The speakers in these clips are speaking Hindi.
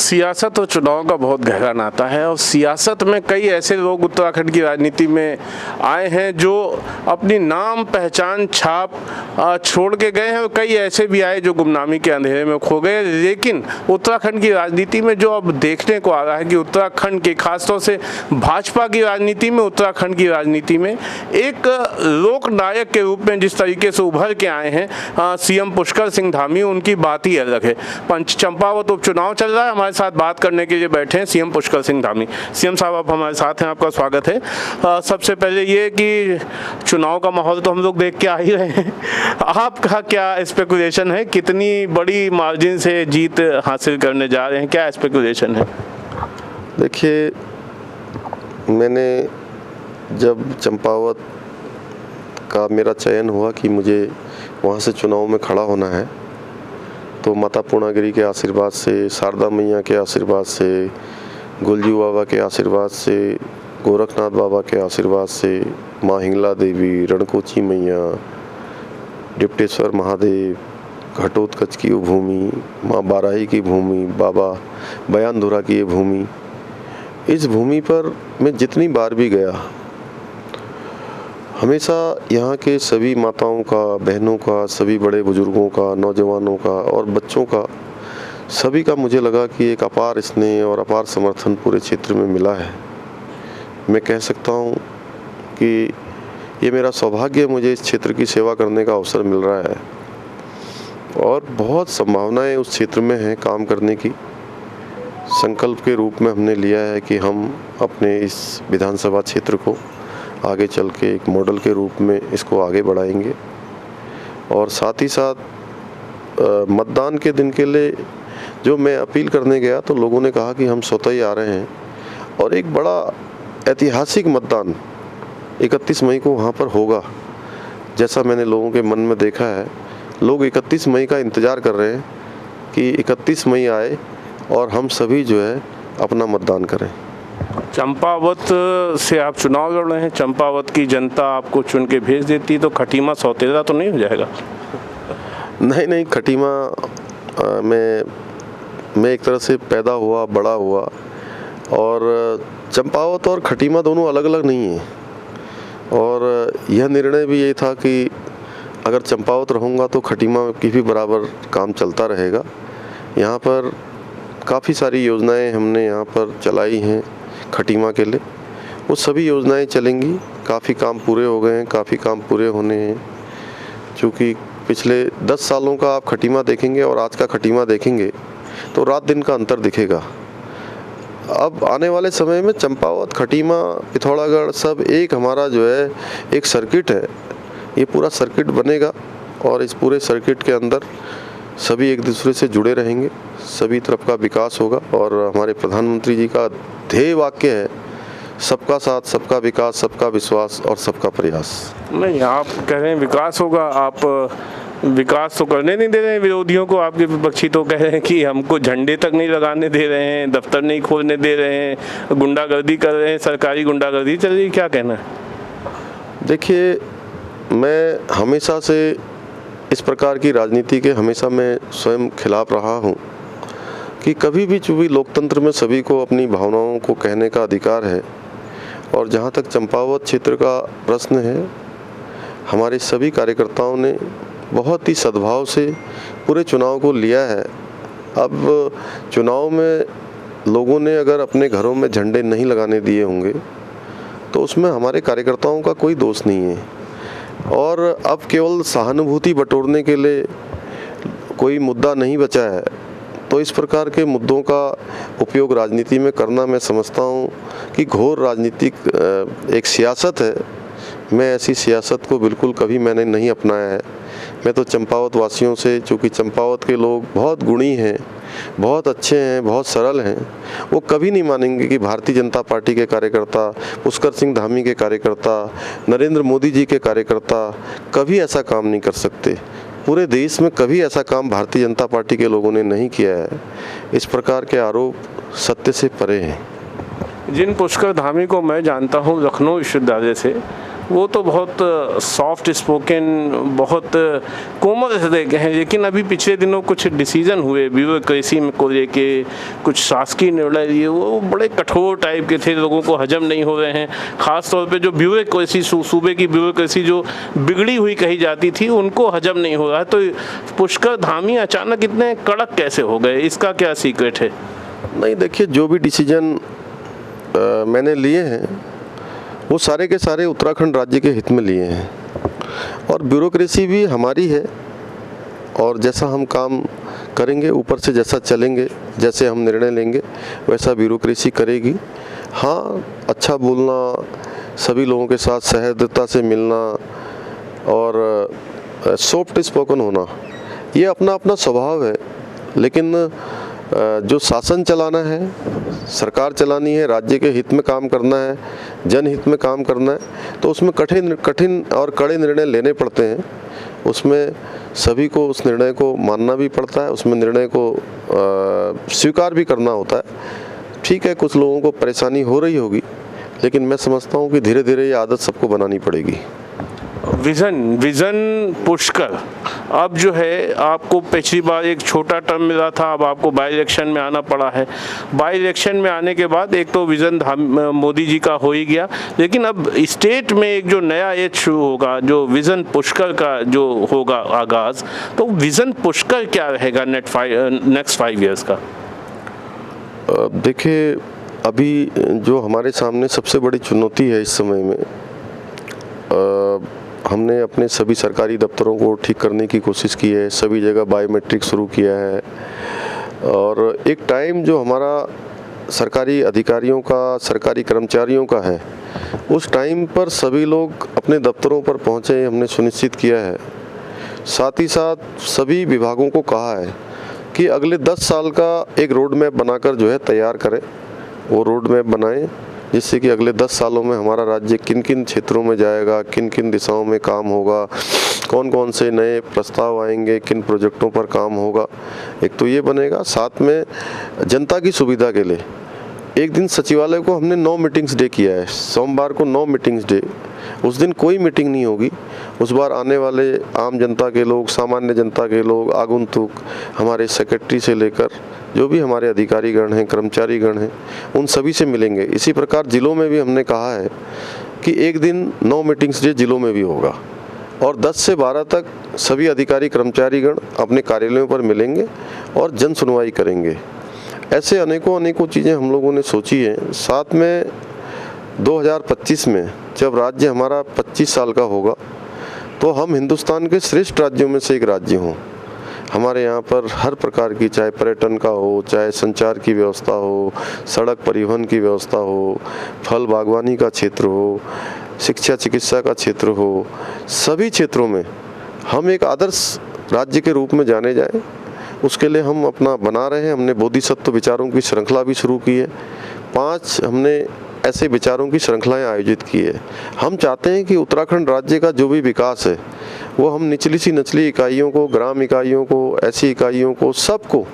सियासत और चुनाव का बहुत गहरा नाता है और सियासत में कई ऐसे लोग उत्तराखंड की राजनीति में आए हैं जो अपनी नाम पहचान छाप छोड़ के गए हैं और कई ऐसे भी आए जो गुमनामी के अंधेरे में खो गए। लेकिन उत्तराखंड की राजनीति में जो अब देखने को आ रहा है कि उत्तराखंड के खासतौर से भाजपा की राजनीति में, उत्तराखंड की राजनीति में एक लोकनायक के रूप में जिस तरीके से उभर के आए हैं सीएम पुष्कर सिंह धामी, उनकी बात ही अलग है। चंपावत उपचुनाव चल रहा है, हमारे साथ बात करने के लिए बैठे हैं सीएम पुष्कर सिंह धामी। सीएम साहब आप हमारे साथ हैं, आपका स्वागत है। सबसे पहले ये कि चुनाव का माहौल तो हम लोग देख के आ ही रहे हैं, आपका क्या स्पेकुलेशन है, कितनी बड़ी मार्जिन से जीत हासिल करने जा रहे हैं, क्या स्पेकुलेशन है? देखिए, मैंने जब चंपावत का मेरा चयन हुआ कि मुझे वहाँ से चुनाव में खड़ा होना है, तो माता पूर्णागिरी के आशीर्वाद से, शारदा मैया के आशीर्वाद से, गुलजू बाबा के आशीर्वाद से, गोरखनाथ बाबा के आशीर्वाद से, माँ हिंगला देवी, रणकोची मैया, डिप्टेश्वर महादेव, घटोत्कच की वो भूमि, माँ बाराही की भूमि, बाबा बयानधुरा की ये भूमि, इस भूमि पर मैं जितनी बार भी गया, हमेशा यहाँ के सभी माताओं का, बहनों का, सभी बड़े बुजुर्गों का, नौजवानों का और बच्चों का, सभी का मुझे लगा कि एक अपार स्नेह और अपार समर्थन पूरे क्षेत्र में मिला है। मैं कह सकता हूँ कि ये मेरा सौभाग्य, मुझे इस क्षेत्र की सेवा करने का अवसर मिल रहा है और बहुत संभावनाएं उस क्षेत्र में हैं काम करने की। संकल्प के रूप में हमने लिया है कि हम अपने इस विधानसभा क्षेत्र को आगे चल के एक मॉडल के रूप में इसको आगे बढ़ाएंगे और साथ ही साथ मतदान के दिन के लिए जो मैं अपील करने गया तो लोगों ने कहा कि हम स्वतः ही आ रहे हैं और एक बड़ा ऐतिहासिक मतदान 31 मई को वहाँ पर होगा। जैसा मैंने लोगों के मन में देखा है, लोग 31 मई का इंतज़ार कर रहे हैं कि 31 मई आए और हम सभी जो है अपना मतदान करें। चंपावत से आप चुनाव लड़ रहे हैं, चंपावत की जनता आपको चुन के भेज देती तो खटीमा सौतेला तो नहीं हो जाएगा? नहीं, खटीमा मैं एक तरह से पैदा हुआ, बड़ा हुआ और चंपावत और खटीमा दोनों अलग अलग नहीं हैं और यह निर्णय भी ये था कि अगर चंपावत रहूँगा तो खटीमा की भी बराबर काम चलता रहेगा। यहाँ पर काफ़ी सारी योजनाएं हमने यहाँ पर चलाई हैं खटीमा के लिए, वो सभी योजनाएं चलेंगी। काफ़ी काम पूरे हो गए हैं, काफ़ी काम पूरे होने हैं। चूँकि पिछले 10 सालों का आप खटीमा देखेंगे और आज का खटीमा देखेंगे तो रात दिन का अंतर दिखेगा। अब आने वाले समय में चंपावत, खटीमा, पिथौरागढ़ सब एक हमारा जो है एक सर्किट है, ये पूरा सर्किट बनेगा और इस पूरे सर्किट के अंदर सभी एक दूसरे से जुड़े रहेंगे, सभी तरफ का विकास होगा और हमारे प्रधानमंत्री जी का ध्येय वाक्य है, सबका साथ, सबका विकास, सबका विश्वास और सबका प्रयास। नहीं, आप कह रहे हैं विकास होगा, आप विकास तो करने नहीं दे रहे हैं विरोधियों को। आपके विपक्षी तो कह रहे हैं कि हमको झंडे तक नहीं लगाने दे रहे हैं, दफ्तर नहीं खोलने दे रहे हैं, गुंडागर्दी कर रहे हैं, सरकारी गुंडागर्दी चल रही है, क्या कहना है? देखिए, मैं हमेशा से इस प्रकार की राजनीति के हमेशा मैं स्वयं खिलाफ रहा हूँ कि कभी भी चूँकि लोकतंत्र में सभी को अपनी भावनाओं को कहने का अधिकार है और जहाँ तक चंपावत क्षेत्र का प्रश्न है, हमारे सभी कार्यकर्ताओं ने बहुत ही सद्भाव से पूरे चुनाव को लिया है। अब चुनाव में लोगों ने अगर अपने घरों में झंडे नहीं लगाने दिए होंगे तो उसमें हमारे कार्यकर्ताओं का कोई दोष नहीं है और अब केवल सहानुभूति बटोरने के लिए कोई मुद्दा नहीं बचा है। तो इस प्रकार के मुद्दों का उपयोग राजनीति में करना मैं समझता हूँ कि घोर राजनीतिक एक सियासत है। मैं ऐसी सियासत को बिल्कुल कभी मैंने नहीं अपनाया है। मैं तो चंपावत वासियों से, चूँकि चंपावत के लोग बहुत गुणी हैं, बहुत अच्छे हैं, बहुत सरल हैं, वो कभी नहीं मानेंगे कि भारतीय जनता पार्टी के कार्यकर्ता, पुष्कर सिंह धामी के कार्यकर्ता, नरेंद्र मोदी जी के कार्यकर्ता कभी ऐसा काम नहीं कर सकते। पूरे देश में कभी ऐसा काम भारतीय जनता पार्टी के लोगों ने नहीं किया है। इस प्रकार के आरोप सत्य से परे हैं। जिन पुष्कर धामी को मैं जानता हूँ लखनऊ विश्वविद्यालय से, वो तो बहुत सॉफ्ट स्पोकन, बहुत कोमल हृदय के हैं, लेकिन अभी पिछले दिनों कुछ डिसीजन हुए ब्यूरोक्रेसी में को लेके, कुछ शासकीय निर्णय लिए, वो बड़े कठोर टाइप के थे, लोगों को हजम नहीं हो रहे हैं। खास तौर पे जो ब्यूरोक्रेसी, सूबे की ब्यूरोक्रेसी जो बिगड़ी हुई कही जाती थी, उनको हजम नहीं हो रहा है। तो पुष्कर धामी अचानक इतने कड़क कैसे हो गए, इसका क्या सीक्रेट है? नहीं, देखिए, जो भी डिसीजन मैंने लिए हैं वो सारे के सारे उत्तराखंड राज्य के हित में लिए हैं, और ब्यूरोक्रेसी भी हमारी है, और जैसा हम काम करेंगे, ऊपर से जैसा चलेंगे, जैसे हम निर्णय लेंगे, वैसा ब्यूरोक्रेसी करेगी। हाँ, अच्छा बोलना, सभी लोगों के साथ सहृदयता से मिलना और सॉफ्ट स्पोकन होना, ये अपना अपना स्वभाव है। लेकिन जो शासन चलाना है, सरकार चलानी है, राज्य के हित में काम करना है, जनहित में काम करना है, तो उसमें कठिन और कड़े निर्णय लेने पड़ते हैं। उसमें सभी को उस निर्णय को मानना भी पड़ता है, उसमें निर्णय को स्वीकार भी करना होता है। ठीक है, कुछ लोगों को परेशानी हो रही होगी, लेकिन मैं समझता हूँ कि धीरे धीरे ये आदत सबको बनानी पड़ेगी। विज़न पुष्कर, अब जो है आपको पिछली बार एक छोटा टर्म मिला था, अब आपको बाई इलेक्शन में आना पड़ा है। बाई इलेक्शन में आने के बाद एक तो विज़न मोदी जी का हो ही गया, लेकिन अब स्टेट में एक जो नया एज शुरू होगा, जो विज़न पुष्कर का जो होगा आगाज़, तो विज़न पुष्कर क्या रहेगा नेक्स्ट 5 ईयर्स का? देखिए, अभी जो हमारे सामने सबसे बड़ी चुनौती है इस समय में, हमने अपने सभी सरकारी दफ्तरों को ठीक करने की कोशिश की है, सभी जगह बायोमेट्रिक शुरू किया है, और एक टाइम जो हमारा सरकारी अधिकारियों का, सरकारी कर्मचारियों का है, उस टाइम पर सभी लोग अपने दफ्तरों पर पहुँचे, हमने सुनिश्चित किया है। साथ ही साथ सभी विभागों को कहा है कि अगले 10 साल का एक रोड मैप बनाकर जो है तैयार करें। वो रोड मैप बनाएं जिससे कि अगले 10 सालों में हमारा राज्य किन किन क्षेत्रों में जाएगा, किन किन दिशाओं में काम होगा, कौन कौन से नए प्रस्ताव आएंगे, किन प्रोजेक्टों पर काम होगा। एक तो ये बनेगा। साथ में जनता की सुविधा के लिए एक दिन सचिवालय को हमने 9 मीटिंग्स डे किया है। सोमवार को 9 मीटिंग्स डे, उस दिन कोई मीटिंग नहीं होगी। उस बार आने वाले आम जनता के लोग, सामान्य जनता के लोग, आगंतुक, हमारे सेक्रेटरी से लेकर जो भी हमारे अधिकारीगण हैं, कर्मचारीगण हैं, उन सभी से मिलेंगे। इसी प्रकार जिलों में भी हमने कहा है कि एक दिन 9 मीटिंग्स डे जिलों में भी होगा, और 10 से 12 तक सभी अधिकारी कर्मचारीगण अपने कार्यालयों पर मिलेंगे और जन सुनवाई करेंगे। ऐसे अनेकों चीज़ें हम लोगों ने सोची हैं। साथ में 2025 में जब राज्य हमारा 25 साल का होगा, तो हम हिंदुस्तान के श्रेष्ठ राज्यों में से एक राज्य हों। हमारे यहाँ पर हर प्रकार की, चाहे पर्यटन का हो, चाहे संचार की व्यवस्था हो, सड़क परिवहन की व्यवस्था हो, फल बागवानी का क्षेत्र हो, शिक्षा चिकित्सा का क्षेत्र हो, सभी क्षेत्रों में हम एक आदर्श राज्य के रूप में जाने जाएं। उसके लिए हम अपना बना रहे हैं। हमने बोधिसत्व विचारों की श्रृंखला भी शुरू की है। 5 हमने ऐसे विचारों की श्रृंखलाएं आयोजित की है। हम चाहते हैं कि उत्तराखंड राज्य का जो भी विकास है, वो हम निचली सी नचली इकाइयों को, ग्राम इकाइयों को, ऐसी इकाइयों को, सबको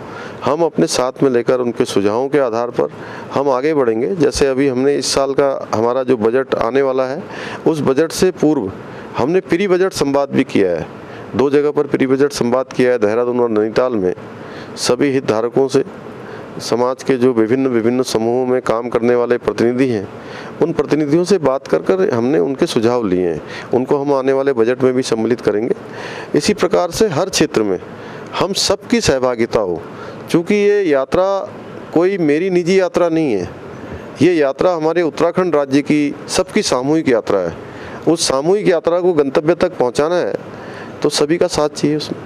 हम अपने साथ में लेकर उनके सुझावों के आधार पर हम आगे बढ़ेंगे। जैसे अभी हमने इस साल का हमारा जो बजट आने वाला है, उस बजट से पूर्व हमने प्री बजट संवाद भी किया है। 2 जगह पर प्री बजट संवाद किया है, देहरादून और नैनीताल में। सभी हितधारकों से, समाज के जो विभिन्न समूहों में काम करने वाले प्रतिनिधि हैं, उन प्रतिनिधियों से बात कर हमने उनके सुझाव लिए हैं। उनको हम आने वाले बजट में भी सम्मिलित करेंगे। इसी प्रकार से हर क्षेत्र में हम सबकी सहभागिता हो, क्योंकि ये यात्रा कोई मेरी निजी यात्रा नहीं है। ये यात्रा हमारे उत्तराखंड राज्य की सबकी सामूहिक यात्रा है। उस सामूहिक यात्रा को गंतव्य तक पहुंचाना है, तो सभी का साथ चाहिए उसमें।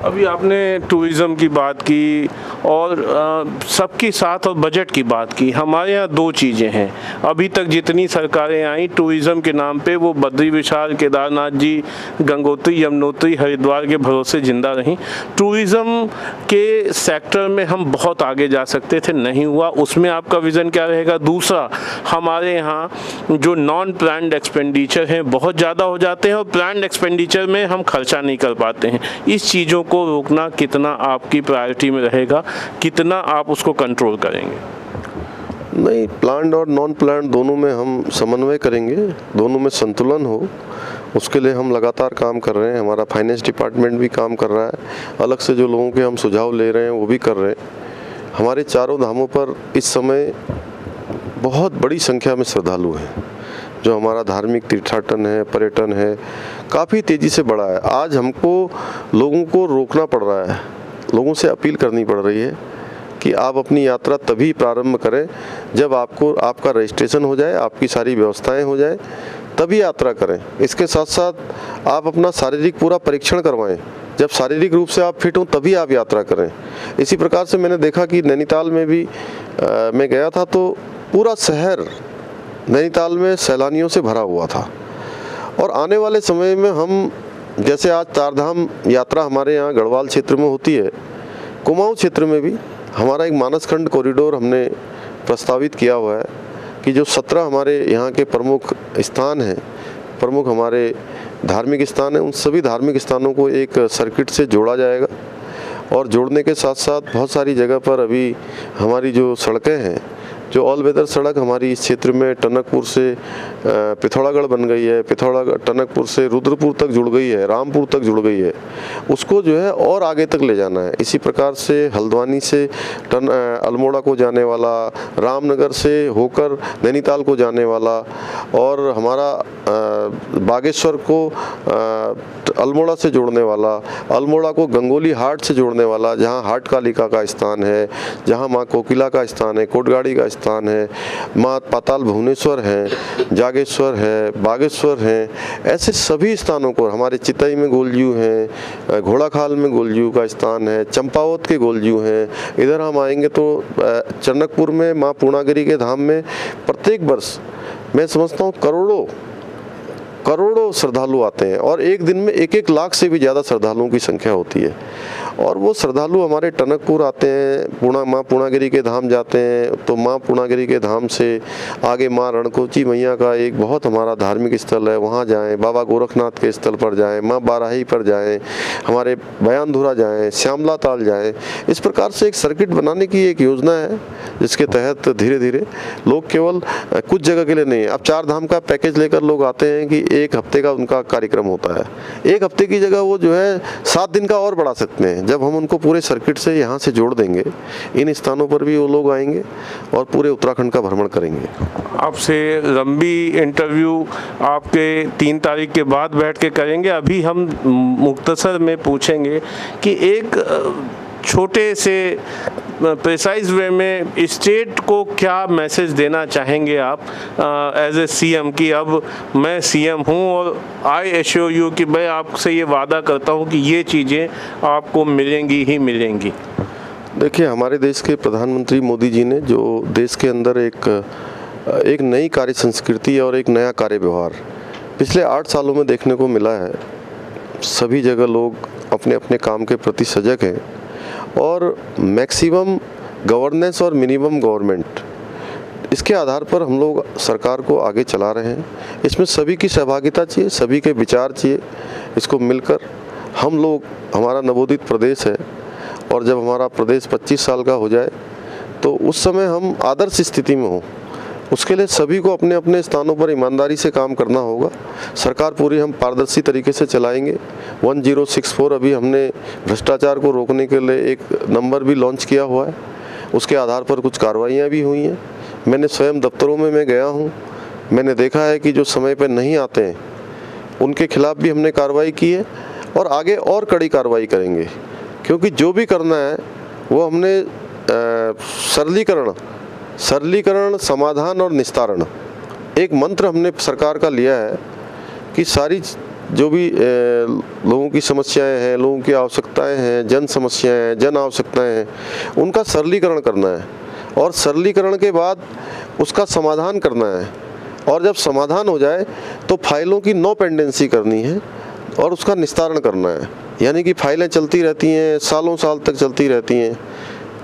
अभी आपने टूरिज़्म की बात की और सबके साथ और बजट की बात की। हमारे यहाँ 2 चीज़ें हैं। अभी तक जितनी सरकारें आई टूरिज़्म के नाम पे, वो बद्री विशाल, केदारनाथ जी, गंगोत्री, यमुनोत्री, हरिद्वार के भरोसे जिंदा रहीं। टूरिज़्म के सेक्टर में हम बहुत आगे जा सकते थे, नहीं हुआ। उसमें आपका विज़न क्या रहेगा? दूसरा, हमारे यहाँ जो नॉन प्लान्ड एक्सपेंडिचर हैं बहुत ज़्यादा हो जाते हैं, और प्लान्ड एक्सपेंडिचर में हम खर्चा नहीं कर पाते हैं। इस चीज़ों को रोकना कितना आपकी प्रायोरिटी में रहेगा, कितना आप उसको कंट्रोल करेंगे? नहीं, प्लान्ड और नॉन प्लान्ड दोनों में हम समन्वय करेंगे, दोनों में संतुलन हो, उसके लिए हम लगातार काम कर रहे हैं। हमारा फाइनेंस डिपार्टमेंट भी काम कर रहा है, अलग से जो लोगों के हम सुझाव ले रहे हैं वो भी कर रहे हैं। हमारे चारों धामों पर इस समय बहुत बड़ी संख्या में श्रद्धालु हैं। जो हमारा धार्मिक तीर्थाटन है, पर्यटन है, काफ़ी तेज़ी से बढ़ा है। आज हमको लोगों को रोकना पड़ रहा है, लोगों से अपील करनी पड़ रही है कि आप अपनी यात्रा तभी प्रारंभ करें जब आपका रजिस्ट्रेशन हो जाए, आपकी सारी व्यवस्थाएं हो जाए, तभी यात्रा करें। इसके साथ साथ आप अपना शारीरिक पूरा परीक्षण करवाएं। जब शारीरिक रूप से आप फिट हों तभी आप यात्रा करें। इसी प्रकार से मैंने देखा कि नैनीताल में भी मैं गया था तो पूरा शहर नैनीताल में सैलानियों से भरा हुआ था। और आने वाले समय में हम, जैसे आज चारधाम यात्रा हमारे यहाँ गढ़वाल क्षेत्र में होती है, कुमाऊं क्षेत्र में भी हमारा एक मानसखंड कॉरिडोर हमने प्रस्तावित किया हुआ है कि जो 17 हमारे यहाँ के प्रमुख स्थान हैं, प्रमुख हमारे धार्मिक स्थान हैं, उन सभी धार्मिक स्थानों को एक सर्किट से जोड़ा जाएगा। और जोड़ने के साथ साथ बहुत सारी जगह पर अभी हमारी जो सड़कें हैं, जो ऑल वेदर सड़क हमारी इस क्षेत्र में टनकपुर से पिथौरागढ़ बन गई है, टनकपुर से रुद्रपुर तक जुड़ गई है, रामपुर तक जुड़ गई है, उसको जो है और आगे तक ले जाना है। इसी प्रकार से हल्द्वानी से अल्मोड़ा को जाने वाला, रामनगर से होकर नैनीताल को जाने वाला, और हमारा बागेश्वर को अल्मोड़ा से जोड़ने वाला, अल्मोड़ा को गंगोली हाट से जोड़ने वाला, जहाँ हाट कालिका का स्थान है, जहाँ माँ कोकिला का स्थान है, कोटगाड़ी का स्थान है, माँ पाताल भुवनेश्वर है, जागेश्वर है, बागेश्वर है, ऐसे सभी स्थानों को, हमारे चितई में गोलजू हैं, घोड़ाखाल में गोलजू का स्थान है, चंपावत के गोलजू हैं। इधर हम आएंगे तो चरणकपुर में माँ पूर्णागिरी के धाम में प्रत्येक वर्ष मैं समझता हूँ करोड़ों श्रद्धालु आते हैं, और एक दिन में 1-1 लाख से भी ज़्यादा श्रद्धालुओं की संख्या होती है। और वो श्रद्धालु हमारे टनकपुर आते हैं, माँ पूर्णागिरी के धाम जाते हैं, तो माँ पूर्णागिरी के धाम से आगे माँ रणकोची मैया का एक बहुत हमारा धार्मिक स्थल है, वहाँ जाएं, बाबा गोरखनाथ के स्थल पर जाएं, माँ बाराही पर जाएं, हमारे बयानधुरा जाएं, श्यामला ताल जाएं। इस प्रकार से एक सर्किट बनाने की एक योजना है, जिसके तहत धीरे धीरे लोग केवल कुछ जगह के लिए नहीं, अब 4 धाम का पैकेज लेकर लोग आते हैं कि 1 हफ्ते का उनका कार्यक्रम होता है। 1 हफ्ते की जगह वो जो है 7 दिन का और बढ़ा सकते हैं। जब हम उनको पूरे सर्किट से यहाँ से जोड़ देंगे, इन स्थानों पर भी वो लोग आएंगे और पूरे उत्तराखंड का भ्रमण करेंगे। आपसे लंबी इंटरव्यू आपके 3 तारीख के बाद बैठ के करेंगे। अभी हम मुख्तसर में पूछेंगे कि एक छोटे से प्रिसाइज वे में स्टेट को क्या मैसेज देना चाहेंगे आप एज ए सीएम, कि अब मैं सीएम हूं और आई एश्योर यू कि मैं आपसे ये वादा करता हूं कि ये चीज़ें आपको मिलेंगी ही मिलेंगी। देखिए, हमारे देश के प्रधानमंत्री मोदी जी ने जो देश के अंदर एक नई कार्य संस्कृति और एक नया कार्य व्यवहार पिछले 8 सालों में देखने को मिला है। सभी जगह लोग अपने अपने काम के प्रति सजग हैं और मैक्सिमम गवर्नेंस और मिनिमम गवर्नमेंट, इसके आधार पर हम लोग सरकार को आगे चला रहे हैं। इसमें सभी की सहभागिता चाहिए, सभी के विचार चाहिए। इसको मिलकर हम लोग, हमारा नवोदित प्रदेश है, और जब हमारा प्रदेश 25 साल का हो जाए तो उस समय हम आदर्श स्थिति में हों, उसके लिए सभी को अपने अपने स्थानों पर ईमानदारी से काम करना होगा। सरकार पूरी हम पारदर्शी तरीके से चलाएंगे। 1064 अभी हमने भ्रष्टाचार को रोकने के लिए एक नंबर भी लॉन्च किया हुआ है, उसके आधार पर कुछ कार्रवाइयाँ भी हुई हैं। मैंने स्वयं दफ्तरों में मैं गया हूँ, मैंने देखा है कि जो समय पर नहीं आते हैं उनके खिलाफ भी हमने कार्रवाई की है, और आगे और कड़ी कार्रवाई करेंगे, क्योंकि जो भी करना है वो हमने सरलीकरण, समाधान और निस्तारण, एक मंत्र हमने सरकार का लिया है कि सारी जो भी लोगों की समस्याएं हैं, लोगों की आवश्यकताएं हैं, जन समस्याएं हैं, जन आवश्यकताएं हैं, उनका सरलीकरण करना है, और सरलीकरण के बाद उसका समाधान करना है। और जब समाधान हो जाए तो फाइलों की नो पेंडेंसी करनी है और उसका निस्तारण करना है। यानी कि फाइलें चलती रहती हैं, सालों साल तक चलती रहती हैं,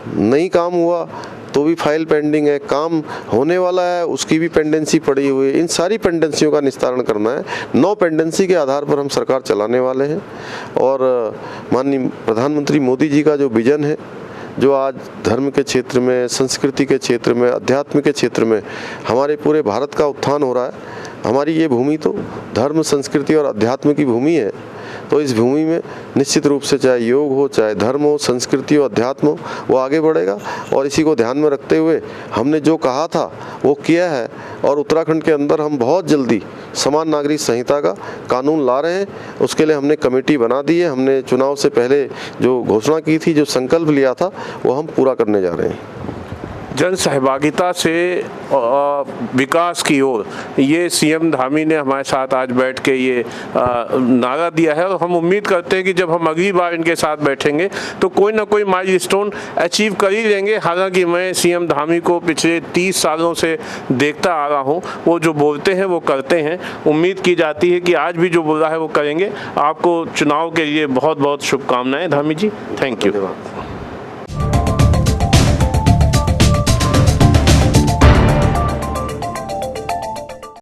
नहीं काम हुआ तो भी फाइल पेंडिंग है, काम होने वाला है उसकी भी पेंडेंसी पड़ी हुई है। इन सारी पेंडेंसियों का निस्तारण करना है। नो पेंडेंसी के आधार पर हम सरकार चलाने वाले हैं, और माननीय प्रधानमंत्री मोदी जी का जो विजन है जो आज धर्म के क्षेत्र में, संस्कृति के क्षेत्र में, अध्यात्म के क्षेत्र में हमारे पूरे भारत का उत्थान हो रहा है। हमारी ये भूमि तो धर्म, संस्कृति और अध्यात्म की भूमि है। तो इस भूमि में निश्चित रूप से चाहे योग हो, चाहे धर्म हो, संस्कृति हो, अध्यात्म हो, वो आगे बढ़ेगा। और इसी को ध्यान में रखते हुए हमने जो कहा था वो किया है। और उत्तराखंड के अंदर हम बहुत जल्दी समान नागरिक संहिता का कानून ला रहे हैं। उसके लिए हमने कमेटी बना दी है। हमने चुनाव से पहले जो घोषणा की थी, जो संकल्प लिया था, वो हम पूरा करने जा रहे हैं। जन सहभागिता से विकास की ओर, ये सीएम धामी ने हमारे साथ आज बैठ के ये नारा दिया है। और हम उम्मीद करते हैं कि जब हम अगली बार इनके साथ बैठेंगे तो कोई ना कोई माइलस्टोन अचीव कर ही लेंगे। हालांकि मैं सीएम धामी को पिछले 30 सालों से देखता आ रहा हूँ, वो जो बोलते हैं वो करते हैं। उम्मीद की जाती है कि आज भी जो बोला है वो करेंगे। आपको चुनाव के लिए बहुत बहुत शुभकामनाएं धामी जी। Thank you.